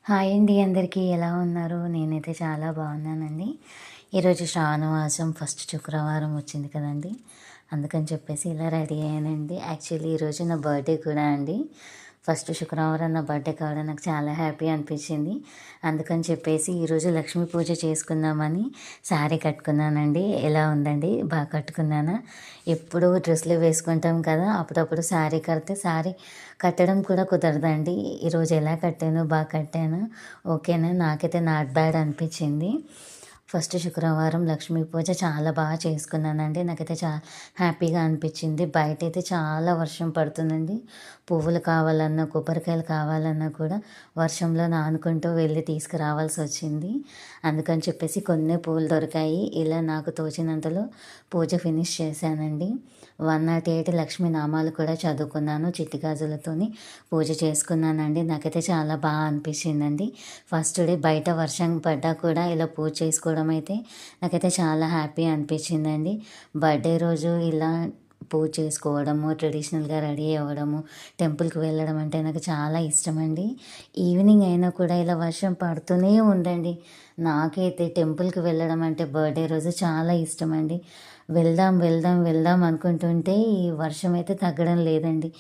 Hi అండి, అందరికీ ఎలా ఉన్నారు? నేనైతే చాలా బాగున్నానండి. ఈరోజు శ్రావణ మాసం ఫస్ట్ శుక్రవారం వచ్చింది కదండి, అందుకని చెప్పేసి ఇలా రెడీ అయ్యానండి. యాక్చువల్లీ ఈరోజు నా బర్త్డే కూడా అండి. ఫస్ట్ శుక్రవారం నా బర్త్డే కావడం నాకు చాలా హ్యాపీ అనిపించింది. అందుకని చెప్పేసి ఈరోజు లక్ష్మీ పూజ చేసుకుందామని శారీ కట్టుకున్నానండి. ఎలా ఉందండి? బాగా కట్టుకున్నానా? ఎప్పుడు డ్రెస్సులు వేసుకుంటాం కదా, అప్పుడప్పుడు శారీ కడితే శారీ కట్టడం కూడా కుదరదండి. ఈరోజు ఎలా కట్టాను? బాగా కట్టాను. ఓకేనా? నాకైతే నాట్ బ్యాడ్ అనిపించింది. ఫస్ట్ శుక్రవారం లక్ష్మీ పూజ చాలా బాగా చేసుకున్నానండి. నాకైతే చాలా హ్యాపీగా అనిపించింది. బయట అయితే చాలా వర్షం పడుతుందండి. పువ్వులు కావాలన్నా, కొబ్బరికాయలు కావాలన్నా కూడా వర్షంలో నానుకుంటూ వెళ్ళి తీసుకురావాల్సి వచ్చింది. అందుకని చెప్పేసి కొన్ని పూలు దొరికాయి. ఇలా నాకు తోచినంతలో పూజ ఫినిష్ చేశానండి. 108 లక్ష్మీ నామాలు కూడా చదువుకున్నాను. చిట్టి గాజులతోని పూజ చేసుకున్నానండి. నాకైతే చాలా బాగా అనిపించిందండి. ఫస్ట్ డే బయట వర్షం పడ్డా కూడా ఇలా పూజ చేసుకోవడం అయితే నాకైతే చాలా హ్యాపీ అనిపించిందండి. బర్త్డే రోజు ఇలా పూజ చేసుకోవడము, ట్రెడిషనల్గా రెడీ అవ్వడము, టెంపుల్కి వెళ్ళడం అంటే నాకు చాలా ఇష్టం అండి. ఈవినింగ్ అయినా కూడా ఇలా వర్షం పడుతూనే ఉందండి. నాకైతే టెంపుల్కి వెళ్ళడం అంటే బర్త్డే రోజు చాలా ఇష్టం అండి. వెళ్దాం వెళ్దాం వెళ్దాం అనుకుంటుంటే ఈ వర్షం అయితే తగ్గడం లేదండి.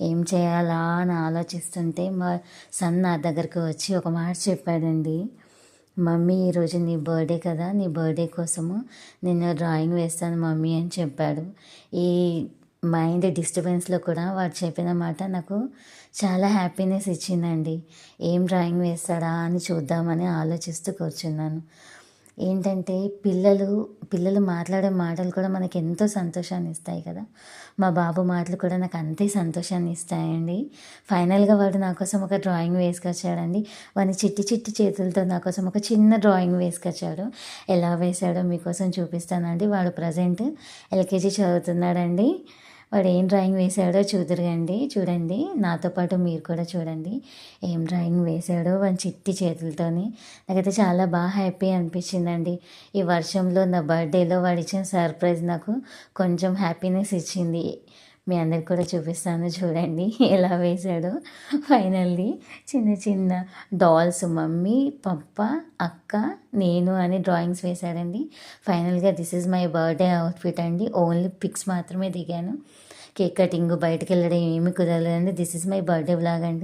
ఏం చేయాలా అని ఆలోచిస్తుంటే మా సన్ నా దగ్గరికి వచ్చి ఒక మాట చెప్పాడండి. మమ్మీ, ఈరోజు నీ బర్త్డే కదా, నీ బర్త్డే కోసము నేను డ్రాయింగ్ వేస్తాను మమ్మీ అని చెప్పాడు. ఈ మైండ్ డిస్టర్బెన్స్లో కూడా వాడు చెప్పిన మాట నాకు చాలా హ్యాపీనెస్ ఇచ్చిందండి. ఏం డ్రాయింగ్ వేస్తాడా అని చూద్దామని ఆలోచిస్తూ కూర్చున్నాను. ఏంటంటే పిల్లలు మాట్లాడే మాటలు కూడా మనకి ఎంతో సంతోషాన్ని ఇస్తాయి కదా. మా బాబు మాటలు కూడా నాకు అంతే సంతోషాన్ని ఇస్తాయండి. ఫైనల్గా వాడు నా కోసం ఒక డ్రాయింగ్ వేసుకొచ్చాడండి. వాని చిట్టి చిట్టి చేతులతో నా కోసం ఒక చిన్న డ్రాయింగ్ వేసుకొచ్చాడు. ఎలా వేశాడో మీకోసం చూపిస్తానండి. వాడు ప్రజెంట్ ఎల్కేజీ చదువుతున్నాడండి. వాడు ఏం డ్రాయింగ్ వేశాడో చూడండి. నాతో పాటు మీరు కూడా చూడండి ఏం డ్రాయింగ్ వేశాడో వాడి చిట్టి చేతులతోని. నాకైతే చాలా బాగా హ్యాపీ అనిపించిందండి. ఈ వర్షంలో నా బర్త్డేలో వాడు ఇచ్చిన సర్ప్రైజ్ నాకు కొంచెం హ్యాపీనెస్ ఇచ్చింది. మీ అందరికి కూడా చూపిస్తాను, చూడండి ఎలా వేశాడో. ఫైనల్లీ చిన్న చిన్న డాల్స్ మమ్మీ, పప్ప, అక్క, నేను అని డ్రాయింగ్స్ వేశాడండి. ఫైనల్గా this is my birthday outfit అండి. ఓన్లీ పిక్స్ మాత్రమే దిగాను. కేక్ కటింగ్, బయటకు వెళ్ళడం ఏమీ కుదరలేదండి. This is my birthday vlog అండి.